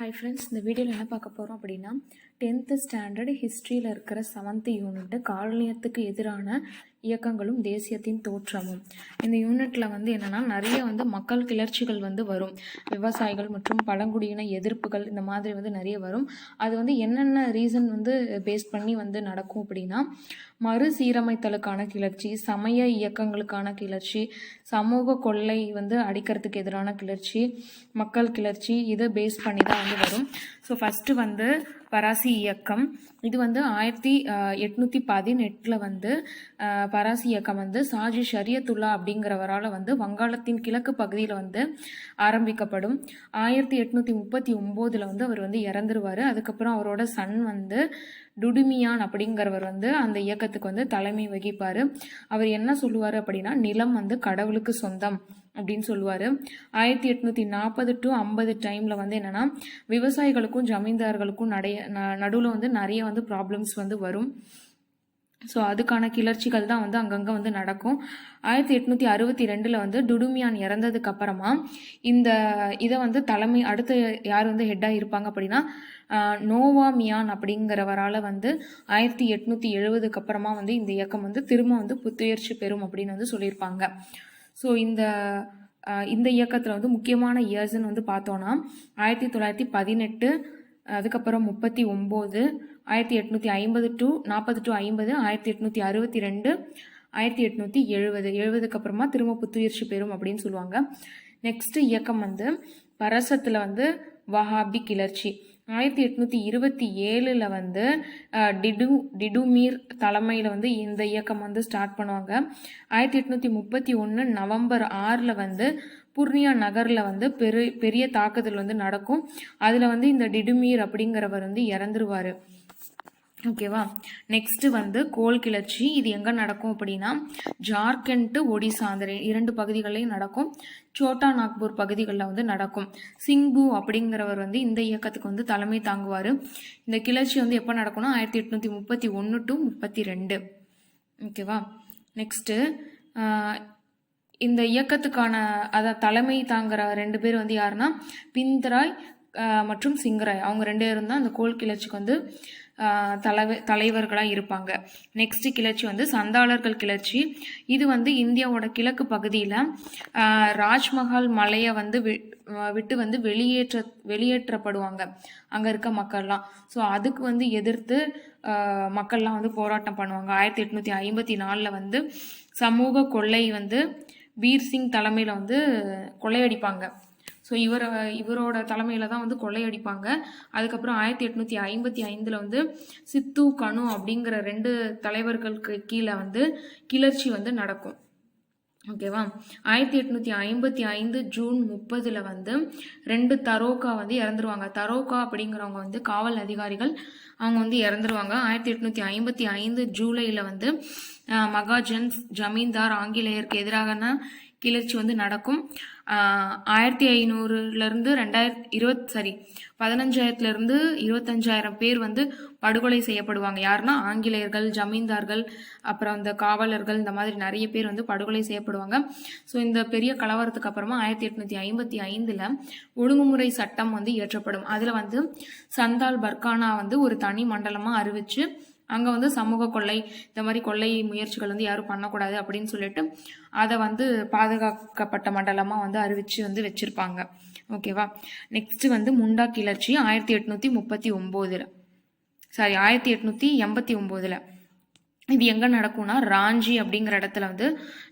Hi friends, இந்த வீடியோவில் என்ன பார்க்க போகிறோம் அப்படின்னா 10th ஸ்டாண்டர்ட் ஹிஸ்ட்ரியில் இருக்கிற 7th யூனிட்டு காலனியத்துக்கு எதிரான இயக்கங்களும் தேசியத்தின் தோற்றமும். இந்த யூனிட்டில் என்னென்னா நிறைய மக்கள் கிளர்ச்சிகள் வரும். விவசாயிகள் மற்றும் பழங்குடியின எதிர்ப்புகள் இந்த மாதிரி நிறைய வரும். அது என்னென்ன ரீசன் பேஸ் பண்ணி நடக்கும் அப்படின்னா, மறுசீரமைத்தலுக்கான கிளர்ச்சி, சமய இயக்கங்களுக்கான கிளர்ச்சி, சமூக கொள்ளை அடிக்கிறதுக்கு எதிரான கிளர்ச்சி, மக்கள் கிளர்ச்சி, இதை பேஸ் பண்ணி தான் வரும். ஸோ ஃபஸ்ட்டு பராசி இயக்கம். இது 1818 பராசி இயக்கம் சாஜி ஷரியத்துல்லா அப்படிங்கிறவரால் வங்காளத்தின் கிழக்கு பகுதியில் ஆரம்பிக்கப்படும். 1839 அவர் இறந்துருவார். அதுக்கப்புறம் அவரோட சன் டுடுமியான் அப்படிங்கிறவர் அந்த இயக்கத்துக்கு தலைமை வகிப்பார். அவர் என்ன சொல்லுவார் அப்படின்னா, நிலம் கடவுளுக்கு சொந்தம் அப்படின்னு சொல்லுவார். 1840 to 50 டைமில் என்னென்னா விவசாயிகளுக்கும் ஜமீன்தார்களுக்கும் நடுவில் நிறைய ப்ராப்ளம்ஸ் வரும். ஸோ அதுக்கான கிளர்ச்சிகள் தான் அங்கங்கே நடக்கும். 1862 டுடுமியான் இறந்ததுக்கு அப்புறமா இதை தலைமை அடுத்து யார் ஹெட்டாக இருப்பாங்க அப்படின்னா, நோவா மியான் அப்படிங்கிறவரால் 1870 அப்புறமா இந்த இயக்கம் திரும்ப புத்துயர்ச்சி பெறும் அப்படின்னு சொல்லியிருப்பாங்க. ஸோ இந்த இயக்கத்தில் முக்கியமான இயர்ஸ்ன்னு பார்த்தோன்னா 1918, அதுக்கப்புறம் 39, 1850 to 40 to 50, 1862, 1870 அப்புறமா திரும்ப புத்துயிர்ச்சி பெறும் அப்படின்னு சொல்லுவாங்க. நெக்ஸ்ட் இயக்கம் பரசத்தில் வஹாபி கிளர்ச்சி. 1827 டிடுமீர் தலைமையில் இந்த இயக்கம் ஸ்டார்ட் பண்ணுவாங்க. 1831 நவம்பர் 6 புர்னியா நகரில் பெரிய தாக்குதல் நடக்கும். அதில் இந்த டிடுமீர் அப்படிங்கிறவர் இறந்துருவார். ஓகேவா. நெக்ஸ்ட் கோல் கிளர்ச்சி. இது எங்கே நடக்கும் அப்படின்னா, ஜார்க்கண்ட், ஒடிசா அந்த 2 பகுதிகளையும் நடக்கும். சோட்டா நாக்பூர் பகுதிகளில் நடக்கும். சிங்பு அப்படிங்கிறவர் இந்த இயக்கத்துக்கு தலைமை தாங்குவார். இந்த கிளர்ச்சி எப்போ நடக்கும்னா 1831 to 32. ஓகேவா. நெக்ஸ்ட்டு இந்த இயக்கத்துக்கான தலைமை தாங்குற 2 பேர் யாருன்னா, பிந்தராய் மற்றும் சிங்கராய். அவங்க 2 பேரும் தான் அந்த கோல் கிளர்ச்சிக்கு தலைவர்களாக இருப்பாங்க. நெக்ஸ்ட் கிளர்ச்சி சந்தாளர்கள் கிளர்ச்சி. இது இந்தியாவோட கிழக்கு பகுதியில் ராஜ்மஹால் மலையை விட்டு வெளியேற்றப்படுவாங்க அங்கே இருக்க மக்கள்லாம். ஸோ அதுக்கு எதிர்த்து மக்கள்லாம் போராட்டம் பண்ணுவாங்க. 1854 சமூக கொள்ளை வீர்சிங் தலைமையில் கொள்ளையடிப்பாங்க. ஸோ இவரோட தலைமையில் தான் கொள்ளையடிப்பாங்க. அதுக்கப்புறம் 1855 சித்து கனு அப்படிங்கிற 2 தலைவர்களுக்கு கீழே கிளர்ச்சி நடக்கும். ஓகேவா. 1855 ஜூன் 30 2 தரோக்கா இறந்துருவாங்க. தரோக்கா அப்படிங்கிறவங்க காவல் அதிகாரிகள். அவங்க இறந்துருவாங்க. 1855 ஜூலையில் மகாஜன்ஸ் ஜமீன்தார் ஆங்கிலேயருக்கு எதிரான கிளர்ச்சி நடக்கும். 1500 15,000 25,000 பேர் படுகொலை செய்யப்படுவாங்க. யாருன்னா ஆங்கிலேயர்கள், ஜமீன்தார்கள், அப்புறம் இந்த காவலர்கள், இந்த மாதிரி நிறைய பேர் படுகொலை செய்யப்படுவாங்க. ஸோ இந்த பெரிய கலவரத்துக்கு அப்புறமா 1855 ஒழுங்குமுறை சட்டம் இயற்றப்படும். அதில் சந்தால் பர்கானா ஒரு தனி மண்டலமாக அறிவிச்சு அங்கே சமூக கொள்ளை, இந்த மாதிரி கொள்ளை முயற்சிகள் யாரும் பண்ணக்கூடாது அப்படின்னு சொல்லிட்டு அதை பாதுகாக்கப்பட்ட மண்டலமாக அறிவிச்சு வச்சுருப்பாங்க. ஓகேவா. நெக்ஸ்ட் முண்டா கிளர்ச்சி 1839 1889. இது எங்கே நடக்கும்னா, ராஞ்சி அப்படிங்கிற இடத்துல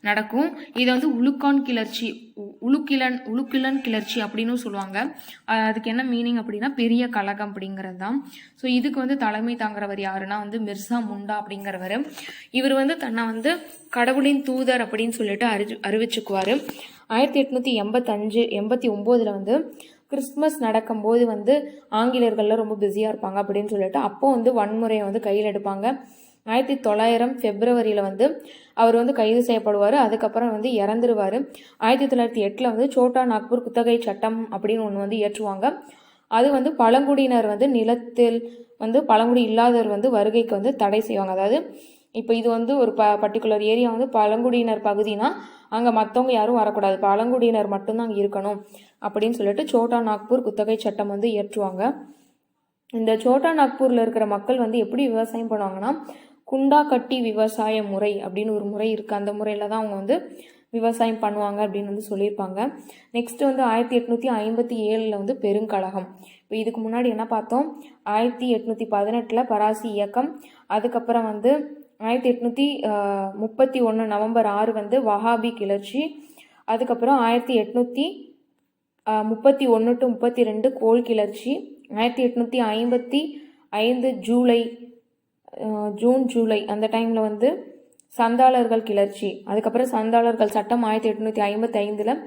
நடக்கும். இது உலுக்கான் கிளர்ச்சி, உலுக்கிலன் கிளர்ச்சி அப்படின்னு சொல்லுவாங்க. அதுக்கு என்ன மீனிங் அப்படின்னா, பெரிய கழகம் அப்படிங்கிறது தான். ஸோ இதுக்கு தலைமை தாங்குறவர் யாருன்னா மிர்சா முண்டா அப்படிங்கிறவர். இவர் தன்னை கடவுளின் தூதர் அப்படின்னு சொல்லிட்டு அறிவிச்சுக்குவார். 1889 கிறிஸ்மஸ் நடக்கும்போது ஆங்கிலேயர்கள்லாம் ரொம்ப பிஸியாக இருப்பாங்க அப்படின்னு சொல்லிட்டு அப்போ வன்முறையை கையில் எடுப்பாங்க. 1900 பிப்ரவரியில் அவர் கைது செய்யப்படுவார். அதுக்கப்புறம் இறந்துருவார். 1908 சோட்டா நாக்பூர் குத்தகை சட்டம் அப்படின்னு ஒன்று இயற்றுவாங்க. அது பழங்குடியினர் நிலத்தில் பழங்குடி இல்லாதவர் வருகைக்கு தடை செய்வாங்க. அதாவது இப்போ இது ஒரு பர்டிகுலர் ஏரியா பழங்குடியினர் பகுதினா அங்கே மற்றவங்க யாரும் வரக்கூடாது, பழங்குடியினர் மட்டும்தான் அங்கே இருக்கணும் அப்படின்னு சொல்லிட்டு சோட்டா நாக்பூர் குத்தகை சட்டம் வந்து இயற்றுவாங்க. இந்த சோட்டா நாக்பூரில் இருக்கிற மக்கள் வந்து எப்படி விவசாயம் பண்ணுவாங்கன்னா, குண்டா கட்டி விவசாய முறை அப்படின்னு ஒரு முறை இருக்குது. அந்த முறையில் தான் அவங்க வந்து விவசாயம் பண்ணுவாங்க அப்படின்னு வந்து சொல்லியிருப்பாங்க. நெக்ஸ்ட் வந்து 1857 வந்து பெருங்கழகம். இப்போ இதுக்கு முன்னாடி என்ன பார்த்தோம், 1818 பராசி இயக்கம், அதுக்கப்புறம் வந்து 1831 நவம்பர் 6 வந்து வஹாபி கிளர்ச்சி, அதுக்கப்புறம் 1831 to 32 கோல் கிளர்ச்சி, 1855 ஜூன் ஜூலை அந்த டைமில் வந்து சந்தாளர்கள் கிளர்ச்சி, அதுக்கப்புறம் சந்தாளர்கள் சட்டம் 1855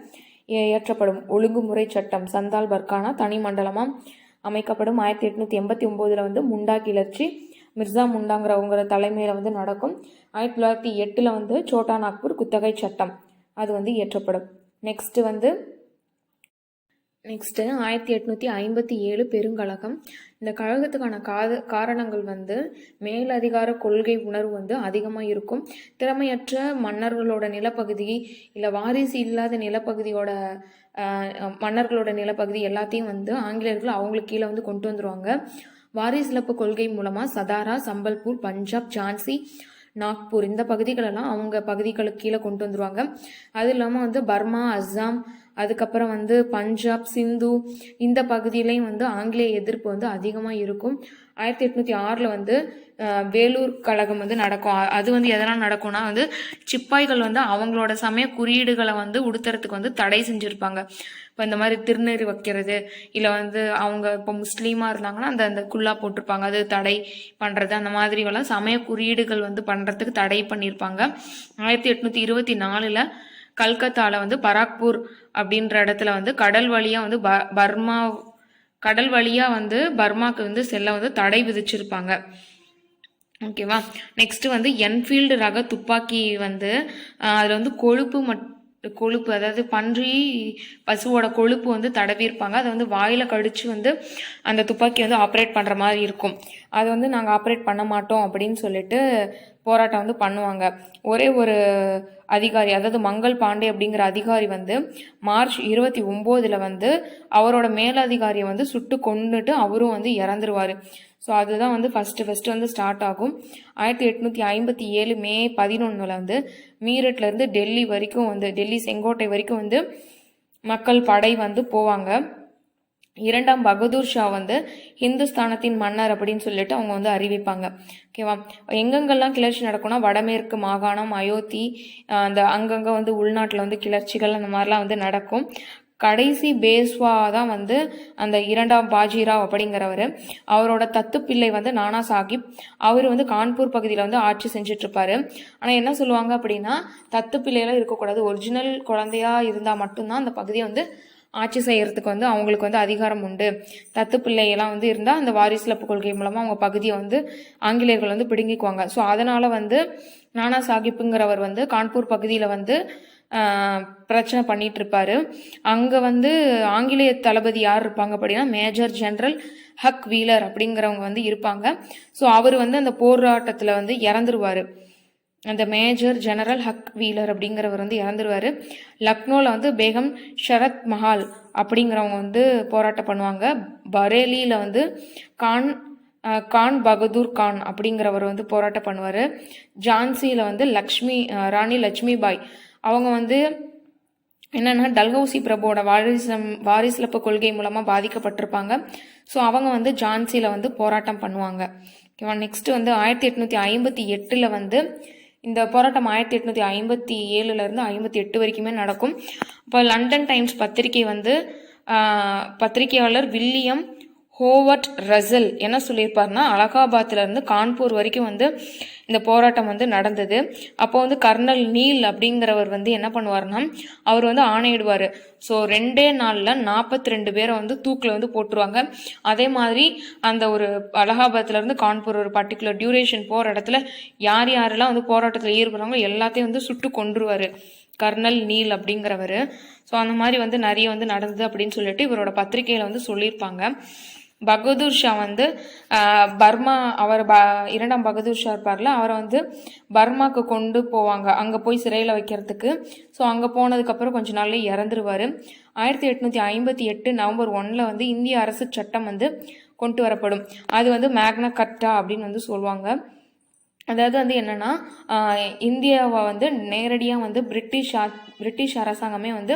இயற்றப்படும் ஒழுங்குமுறை சட்டம், சந்தால் பர்கானா தனி மண்டலமாக அமைக்கப்படும். 1889 வந்து முண்டா கிளர்ச்சி, மிர்சா முண்டாங்கிறவங்க தலைமையில் வந்து நடக்கும். 1908 வந்து சோட்டா நாக்பூர் குத்தகை சட்டம் அது வந்து இயற்றப்படும். நெக்ஸ்ட்டு 1857 பெருங்கழகம். இந்த கழகத்துக்கான காரணங்கள் வந்து மேலதிகார கொள்கை உணர்வு வந்து அதிகமாக இருக்கும். திறமையற்ற மன்னர்களோட நிலப்பகுதி இல்லை வாரிசு இல்லாத நிலப்பகுதியோட மன்னர்களோட நிலப்பகுதி எல்லாத்தையும் வந்து ஆங்கிலேயர்கள் அவங்களுக்கு கீழே வந்து கொண்டு வந்துருவாங்க. வாரிசிலப்பு கொள்கை மூலமாக சதாரா, சம்பல்பூர், பஞ்சாப், ஜான்சி, நாக்பூர் இந்த பகுதிகளெல்லாம் அவங்க பகுதிகளுக்கு கீழே கொண்டு வந்துருவாங்க. அது இல்லாமல் வந்து பர்மா, அஸ்ஸாம், அதுக்கப்புறம் வந்து பஞ்சாப், சிந்து இந்த பகுதியிலையும் வந்து ஆங்கிலேய எதிர்ப்பு வந்து அதிகமாக இருக்கும். 1806 வந்து வேலூர் கழகம் வந்து நடக்கும். அது வந்து எதனால் நடக்கும்னா வந்து சிப்பாய்கள் வந்து அவங்களோட சமய குறியீடுகளை வந்து உடுத்துறதுக்கு வந்து தடை செஞ்சுருப்பாங்க. இப்போ இந்த மாதிரி திருநெறி வைக்கிறது, இல்லை வந்து அவங்க இப்போ முஸ்லீமாக இருந்தாங்கன்னா அந்த குல்லா போட்டிருப்பாங்க, அது தடை பண்ணுறது, அந்த மாதிரிலாம் சமய குறியீடுகள் வந்து பண்ணுறதுக்கு தடை பண்ணியிருப்பாங்க. 1824 கல்கத்தாவில் வந்து பராக்பூர் அப்படின்ற இடத்துல வந்து கடல் வழியாக வந்து பர்மாக்கு வந்து செல்ல வந்து தடை விதிச்சிருப்பாங்க. ஓகேவா. நெக்ஸ்ட் வந்து என்ஃபீல்டு ரக துப்பாக்கி வந்து அதில் வந்து கொழுப்பு அதாவது பன்றி பசுவோட கொழுப்பு வந்து தடவிருப்பாங்க. அதை வந்து வாயில் கடிச்சு வந்து அந்த துப்பாக்கி வந்து ஆப்ரேட் பண்ணுற மாதிரி இருக்கும். அது வந்து நாங்கள் ஆப்ரேட் பண்ண மாட்டோம் அப்படின்னு சொல்லிட்டு போராட்டம் வந்து பண்ணுவாங்க. ஒரே ஒரு அதிகாரி, அதாவது மங்கள் பாண்டே அப்படிங்கிற அதிகாரி வந்து மார்ச் 29 வந்து அவரோட மேலதிகாரியை வந்து சுட்டு கொண்டுட்டு அவரும் வந்து இறந்துருவார். ஸோ அதுதான் வந்து ஃபஸ்ட்டு வந்து ஸ்டார்ட் ஆகும். 1857 மே 11 வந்து மீரட்லேருந்து டெல்லி வரைக்கும் வந்து டெல்லி செங்கோட்டை வரைக்கும் வந்து மக்கள் படை வந்து போவாங்க. 2ஆம் பகதூர் ஷா வந்து ஹிந்துஸ்தானத்தின் மன்னர் அப்படின்னு சொல்லிட்டு அவங்க வந்து அறிவிப்பாங்க. ஓகேவா. எங்கெங்கெல்லாம் கிளர்ச்சி நடக்கும்னா வடமேற்கு மாகாணம், அயோத்தி, அந்த அங்கங்கே வந்து உள்நாட்டில் வந்து கிளர்ச்சிகள் அந்த மாதிரிலாம் வந்து நடக்கும். கடைசி பேஸ்வா தான் வந்து அந்த 2ஆம் பாஜிராவ் அப்படிங்கிறவர். அவரோட தத்து பிள்ளை வந்து நானா சாஹிப். அவர் வந்து கான்பூர் பகுதியில் வந்து ஆட்சி செஞ்சிட்ருப்பாரு. ஆனால் என்ன சொல்லுவாங்க அப்படின்னா, தத்து பிள்ளையெல்லாம் இருக்கக்கூடாது, ஒரிஜினல் குழந்தையா இருந்தால் மட்டும்தான் அந்த பகுதியை வந்து ஆட்சி செய்யறதுக்கு வந்து அவங்களுக்கு வந்து அதிகாரம் உண்டு. தத்து பிள்ளையெல்லாம் வந்து இருந்தால் அந்த வாரிசுலப்பு கொள்கை மூலமாக அவங்க பகுதியை வந்து ஆங்கிலேயர்கள் வந்து பிடுங்கிக்குவாங்க. ஸோ அதனால் வந்து நானா சாஹிப்புங்கிறவர் வந்து கான்பூர் பகுதியில் வந்து பிரச்சனை பண்ணிட்டு இருப்பாரு. அங்கே வந்து ஆங்கிலேய தளபதி யார் இருப்பாங்க அப்படின்னா மேஜர் ஜெனரல் ஹக் வீலர் அப்படிங்கிறவங்க வந்து இருப்பாங்க. ஸோ அவர் வந்து அந்த போராட்டத்தில் வந்து இறந்துருவார். அந்த மேஜர் ஜெனரல் ஹக் வீலர் அப்படிங்கிறவர் வந்து இறந்துருவார். லக்னோவில் வந்து பேகம் ஷரத் மஹால் அப்படிங்கிறவங்க வந்து போராட்டம் பண்ணுவாங்க. பரேலியில் வந்து கான் பகதூர் கான் அப்படிங்கிறவர் வந்து போராட்டம் பண்ணுவார். ஜான்சியில் வந்து ராணி லட்சுமி பாய் அவங்க வந்து என்னென்னா டல்ஹவுசி பிரபுவோட வாரிசுலப்பு கொள்கை மூலமாக பாதிக்கப்பட்டிருப்பாங்க. ஸோ அவங்க வந்து ஜான்சியில் வந்து போராட்டம் பண்ணுவாங்க. ஓகேவா. நெக்ஸ்ட் வந்து 1858 வந்து இந்த போராட்டம் 1857 58 வரைக்குமே நடக்கும். இப்போ லண்டன் டைம்ஸ் பத்திரிகை வந்து பத்திரிகையாளர் வில்லியம் ஹோவர்ட் ரசல் என்ன சொல்லியிருப்பார்னா, அலகாபாத்லேருந்து கான்பூர் வரைக்கும் வந்து இந்த போராட்டம் வந்து நடந்தது. அப்போ வந்து கர்னல் நீல் அப்படிங்கிறவர் வந்து என்ன பண்ணுவார்னா, அவர் வந்து ஆணையிடுவார். ஸோ 2 நாளில் 42 பேரை வந்து தூக்கில் வந்து போட்டுருவாங்க. அதே மாதிரி அந்த ஒரு அலகாபாத்லேருந்து கான்பூர் ஒரு பர்டிகுலர் டியூரேஷன் போகிற இடத்துல யாரெல்லாம் வந்து போராட்டத்தில் ஈடுபடுறாங்களோ எல்லாத்தையும் வந்து சுட்டு கொன்றுவார் கர்னல் நீல் அப்படிங்கிறவர். ஸோ அந்த மாதிரி வந்து நிறைய வந்து நடந்தது அப்படின்னு சொல்லிட்டு இவரோட பத்திரிகையில் வந்து சொல்லியிருப்பாங்க. பகதூர் ஷா வந்து பர்மா, அவர் இரண்டாம் பகதூர் ஷா இருப்பார்ல, அவரை வந்து பர்மாவுக்கு கொண்டு போவாங்க, அங்கே போய் சிறையில் வைக்கிறதுக்கு. ஸோ அங்கே போனதுக்கப்புறம் கொஞ்ச நாள்லேயே இறந்துருவார். 1858 நவம்பர் 1 வந்து இந்திய அரசு சட்டம் வந்து கொண்டு வரப்படும். அது வந்து மேக்னா கர்ட்டா அப்படின்னு வந்து சொல்லுவாங்க. அதாவது வந்து என்னென்னா, இந்தியாவை வந்து நேரடியாக வந்து பிரிட்டிஷ் அரசாங்கமே வந்து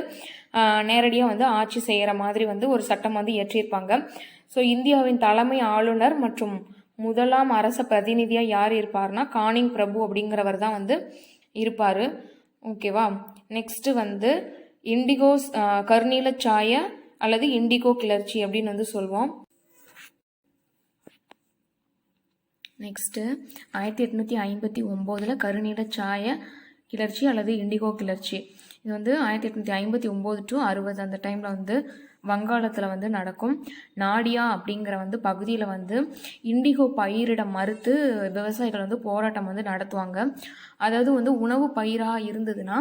நேரடியாக வந்து ஆட்சி செய்கிற மாதிரி வந்து ஒரு சட்டம் வந்து இயற்றியிருப்பாங்க. ஸோ இந்தியாவின் தலைமை ஆளுநர் மற்றும் முதலாம் அரச பிரதிநிதியாக யார் இருப்பார்னா கானிங் பிரபு அப்படிங்கிறவர் தான் வந்து இருப்பார். ஓகேவா. நெக்ஸ்ட்டு வந்து இண்டிகோ கருநீல சாய அல்லது இண்டிகோ கிளர்ச்சி அப்படின்னு வந்து சொல்லுவோம். நெக்ஸ்ட்டு 1859 கருநீல சாய கிளர்ச்சி அல்லது இண்டிகோ கிளர்ச்சி. இது வந்து 1859 to 60 அந்த டைமில் வந்து வங்காளத்தில் வந்து நடக்கும். நாடியா அப்படிங்கிற வந்து பகுதியில் வந்து இண்டிகோ பயிரிட மறுத்து விவசாயிகள் வந்து போராட்டம் வந்து நடத்துவாங்க. அதாவது வந்து உணவு பயிராக இருந்ததுன்னா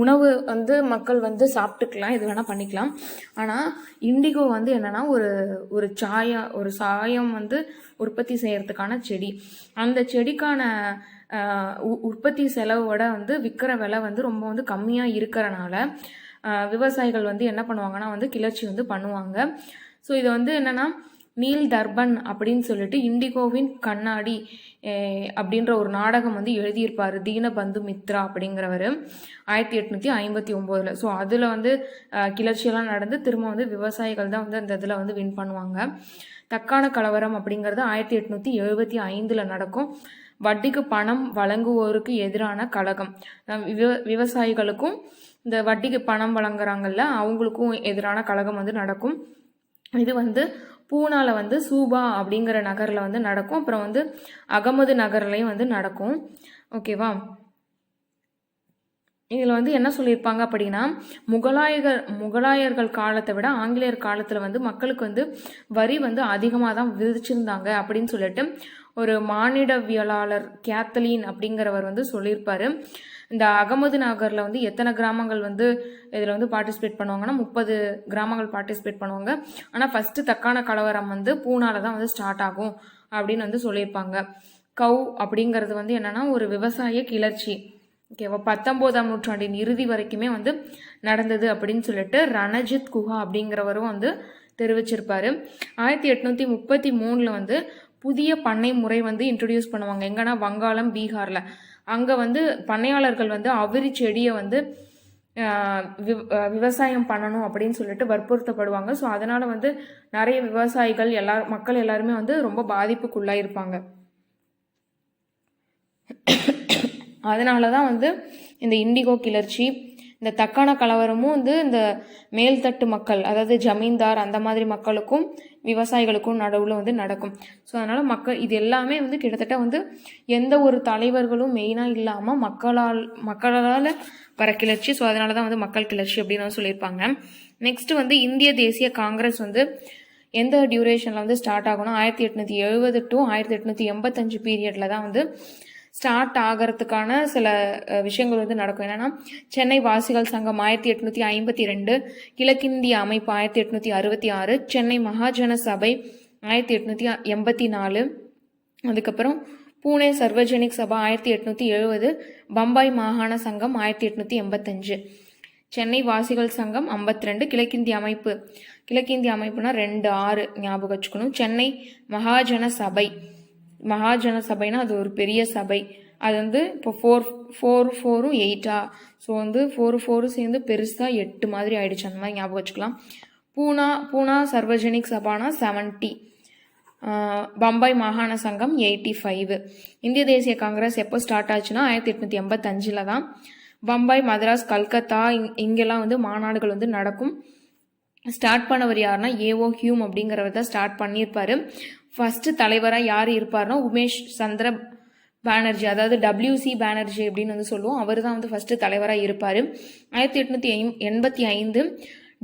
உணவு வந்து மக்கள் வந்து சாப்பிட்டுக்கலாம், இது வேணால் பண்ணிக்கலாம். ஆனால் இண்டிகோ வந்து என்னென்னா ஒரு சாயம் வந்து உற்பத்தி செய்கிறதுக்கான செடி. அந்த செடிக்கான உற்பத்தி செலவோட வந்து விற்கிற விலை வந்து ரொம்ப வந்து கம்மியாக இருக்கிறனால விவசாயிகள் வந்து என்ன பண்ணுவாங்கன்னா வந்து கிளர்ச்சி வந்து பண்ணுவாங்க. ஸோ இது வந்து என்னென்னா நீல் தர்பன் அப்படின்னு சொல்லிட்டு இண்டிகோவின் கண்ணாடி அப்படின்ற ஒரு நாடகம் வந்து எழுதியிருப்பார் தீனபந்து மித்ரா அப்படிங்கிறவர் 1859. ஸோ அதில் வந்து கிளர்ச்சியெல்லாம் நடந்து திரும்ப வந்து விவசாயிகள் தான் வந்து அந்த இதில் வந்து வின் பண்ணுவாங்க. தக்கான கலவரம் அப்படிங்கிறது 1875 நடக்கும். வட்டிக்கு பணம் வழங்குவோருக்கு எதிரான கழகம். விவசாயிகளுக்கும் இந்த வட்டிக்கு பணம் வழங்குறாங்கல்ல அவங்களுக்கும் எதிரான கழகம் வந்து நடக்கும். இது வந்து பூனாவில் வந்து சூபா அப்படிங்கிற நகரில் வந்து நடக்கும். அப்புறம் வந்து அகமது நகர்லையும் வந்து நடக்கும். ஓகேவா. இதில் வந்து என்ன சொல்லியிருப்பாங்க அப்படின்னா முகலாயர்கள் காலத்தை விட ஆங்கிலேயர் காலத்தில் வந்து மக்களுக்கு வந்து வரி வந்து அதிகமாக தான் விதிச்சிருந்தாங்க அப்படின்னு சொல்லிட்டு ஒரு மானிடவியலாளர் கேத்தலின் அப்படிங்கிறவர் வந்து சொல்லியிருப்பாரு. இந்த அகமது நகரில் வந்து எத்தனை கிராமங்கள் வந்து இதில் வந்து பார்ட்டிசிபேட் பண்ணுவாங்கன்னா 30 கிராமங்கள் பார்ட்டிசிபேட் பண்ணுவாங்க. ஆனால் ஃபஸ்ட்டு தக்கான கலவரம் வந்து பூனாவில் தான் வந்து ஸ்டார்ட் ஆகும் அப்படின்னு வந்து சொல்லியிருப்பாங்க. கவ் அப்படிங்கிறது வந்து என்னென்னா ஒரு விவசாய கிளர்ச்சி. ஓகேவா. 19ஆம் நூற்றாண்டின் இறுதி வரைக்குமே வந்து நடந்தது அப்படின்னு சொல்லிட்டு ரணஜித் குஹா அப்படிங்கிறவரும் வந்து தெரிவிச்சிருப்பாரு. 1833 வந்து புதிய பண்ணை முறை வந்து இன்ட்ரடியூஸ் பண்ணுவாங்க. எங்கன்னா வங்காளம், பீகாரில். அங்கே வந்து பண்ணையாளர்கள் வந்து அவிரி செடியை வந்து விவசாயம் பண்ணணும் அப்படின்னு சொல்லிட்டு வற்புறுத்தப்படுவாங்க. ஸோ அதனால் வந்து நிறைய விவசாயிகள் மக்கள் எல்லாருமே வந்து ரொம்ப பாதிப்புக்குள்ளாயிருப்பாங்க. அதனால தான் வந்து இந்த இண்டிகோ கிளர்ச்சி, இந்த தக்கான கலவரமும் வந்து இந்த மேல்தட்டு மக்கள், அதாவது ஜமீன்தார் அந்த மாதிரி மக்களுக்கும் விவசாயிகளுக்கும் நடுவில் வந்து நடக்கும். ஸோ அதனால் மக்கள் இது எல்லாமே வந்து கிட்டத்தட்ட வந்து எந்த ஒரு தலைவர்களும் மெயினாக இல்லாமல் மக்களால் வர கிளர்ச்சி. ஸோ அதனால தான் வந்து மக்கள் கிளர்ச்சி அப்படின்னு வந்து சொல்லியிருப்பாங்க. நெக்ஸ்ட்டு வந்து இந்திய தேசிய காங்கிரஸ் வந்து எந்த டியூரேஷனில் வந்து ஸ்டார்ட் ஆகணும் 1870 to 1885 பீரியடில் தான் வந்து ஸ்டார்ட் ஆகிறதுக்கான சில விஷயங்கள் வந்து நடக்கும். என்னென்னா சென்னை வாசிகள் சங்கம் 1852, கிழக்கிந்திய அமைப்பு 1866, சென்னை மகாஜன சபை 1884, அதுக்கப்புறம் பூனே சர்வஜனிக் சபா 1870, பம்பாய் மாகாண சங்கம் 1885, சென்னை வாசிகள் சங்கம் 52, கிழக்கிந்திய அமைப்புனா 2-6 ஞாபகம் வச்சுக்கணும். சென்னை மகாஜன சபைனா அது ஒரு பெரிய சபை. அது வந்து இப்போ 4 8 ஸோ வந்து 4 சேர்ந்து பெருசாக 8 மாதிரி ஆயிடுச்சு. அந்த மாதிரி ஞாபகம் வச்சுக்கலாம். பூனா சர்வஜனிக் சபானா 70, பம்பாய் மாகாண சங்கம் 85. இந்திய தேசிய காங்கிரஸ் எப்போ ஸ்டார்ட் ஆச்சுன்னா 1885 தான். பம்பாய், மദ്രാஸ், கல்கத்தா இங்கெல்லாம் வந்து மாநாடுகள் வந்து நடக்கும். ஸ்டார்ட் பண்ணவர் யாருன்னா ஏஓ ஹியூம் அப்படிங்கிறவர் தான் ஸ்டார்ட் பண்ணியிருப்பாரு. ஃபர்ஸ்ட் தலைவராக யார் இருப்பார்னா உமேஷ் சந்திர பானர்ஜி, அதாவது WC பானர்ஜி அப்படின்னு வந்து சொல்லுவோம். அவர் தான் வந்து ஃபர்ஸ்ட் தலைவராக இருப்பார். 1885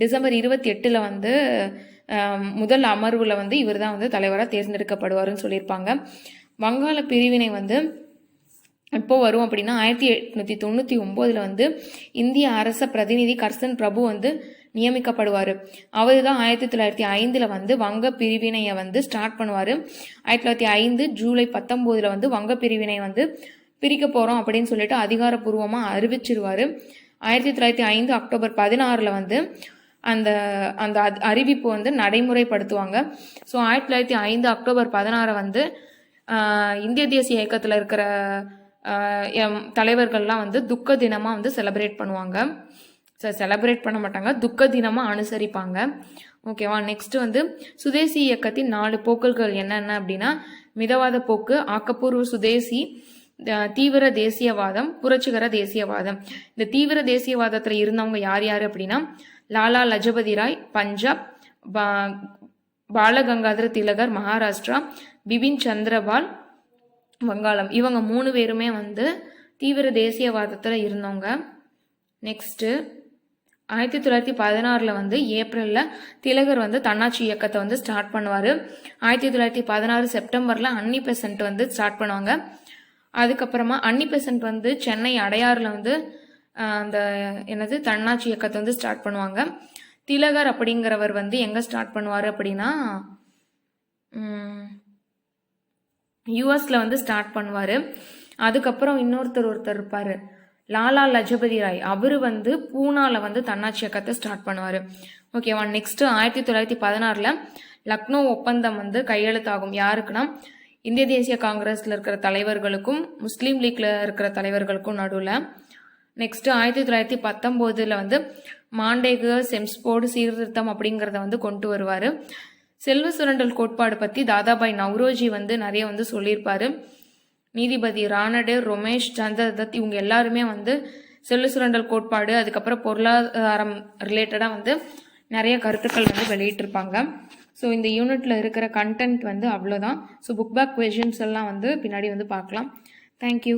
டிசம்பர் 28 வந்து முதல் அமர்வில் வந்து இவர் தான் வந்து தலைவராக தேர்ந்தெடுக்கப்படுவார்னு சொல்லியிருப்பாங்க. வங்காள பிரிவினை வந்து எப்போ வரும் அப்படின்னா 1899 வந்து இந்திய அரச பிரதிநிதி கர்சன் பிரபு வந்து நியமிக்கப்படுவார். அவர் தான் 1905 வந்து வங்க பிரிவினையை வந்து ஸ்டார்ட் பண்ணுவார். 1905 ஜூலை 19 வந்து வங்க பிரிவினை வந்து பிரிக்க போகிறோம் அப்படின்னு சொல்லிட்டு அதிகாரப்பூர்வமாக அறிவிச்சிருவார். 1905 அக்டோபர் 16 வந்து அந்த அந்த அறிவிப்பு வந்து நடைமுறைப்படுத்துவாங்க. ஸோ 1905 அக்டோபர் 16 வந்து இந்திய தேசிய இயக்கத்தில் இருக்கிற தலைவர்கள்லாம் வந்து துக்க தினமாக வந்து செலிப்ரேட் பண்ணுவாங்க. செலிப்ரேட் பண்ண மாட்டாங்க, துக்க தினமாக அனுசரிப்பாங்க. ஓகேவா. நெக்ஸ்ட் வந்து சுதேசி இயக்கத்தின் 4 போக்குகள் என்னென்ன அப்படின்னா மிதவாத போக்கு, ஆக்கப்பூர்வ சுதேசி, தீவிர தேசியவாதம், புரட்சிகர தேசியவாதம். இந்த தீவிர தேசியவாதத்தில் இருந்தவங்க யார் யார் அப்படின்னா லாலா லஜபதி ராய் பஞ்சாப், பாலகங்காதர திலகர் மகாராஷ்டிரா, பிபின் சந்திரபால் வங்காளம். இவங்க 3 பேருமே வந்து தீவிர தேசியவாதத்தில் இருந்தவங்க. நெக்ஸ்ட்டு 1916 வந்து ஏப்ரலில் திலகர் வந்து தன்னாட்சி இயக்கத்தை வந்து ஸ்டார்ட் பண்ணுவார். 1916 செப்டம்பரில் அன்னி பெசன்ட் வந்து ஸ்டார்ட் பண்ணுவாங்க. அதுக்கப்புறமா அன்னி பெசன்ட் வந்து சென்னை அடையாறில் வந்து அந்த தன்னாட்சி இயக்கத்தை வந்து ஸ்டார்ட் பண்ணுவாங்க. திலகர் அப்படிங்கிறவர் வந்து எங்கே ஸ்டார்ட் பண்ணுவார் அப்படின்னா யூஎஸில் வந்து ஸ்டார்ட் பண்ணுவார். அதுக்கப்புறம் ஒருத்தர் இருப்பார் லாலா லஜபதி ராய், அவர் வந்து பூனாவில் வந்து தன்னாட்சி இயக்கத்தை ஸ்டார்ட் பண்ணுவார். ஓகேவா. நெக்ஸ்ட் 1916 லக்னோ ஒப்பந்தம் வந்து கையெழுத்தாகும். யாருக்குன்னா இந்திய தேசிய காங்கிரஸில் இருக்கிற தலைவர்களுக்கும் முஸ்லீம் லீக்ல இருக்கிற தலைவர்களுக்கும் நடுவில். நெக்ஸ்ட் 1919 வந்து மாண்டேகு செம்ஸ்போர்டு சீர்திருத்தம் அப்படிங்கிறத வந்து கொண்டு வருவார். செல்வ சுரண்டல் கோட்பாடு பற்றி தாதாபாய் நவ்ரோஜி வந்து நிறைய வந்து சொல்லியிருப்பாரு. நீதிபதி ராணடே, ரொமேஷ் சந்திரதத் இவங்க எல்லாருமே வந்து செல்வ சுரண்டல் கோட்பாடு அதுக்கப்புறம் பொருளாதாரம் ரிலேட்டடாக வந்து நிறைய கருத்துக்கள் வந்து வெளியிட்டிருப்பாங்க. ஸோ இந்த யூனிட்டில் இருக்கிற கண்டென்ட் வந்து அவ்வளோதான். ஸோ புக் பேக் கொஷின்ஸ் எல்லாம் வந்து பின்னாடி வந்து பார்க்கலாம். தேங்க்யூ.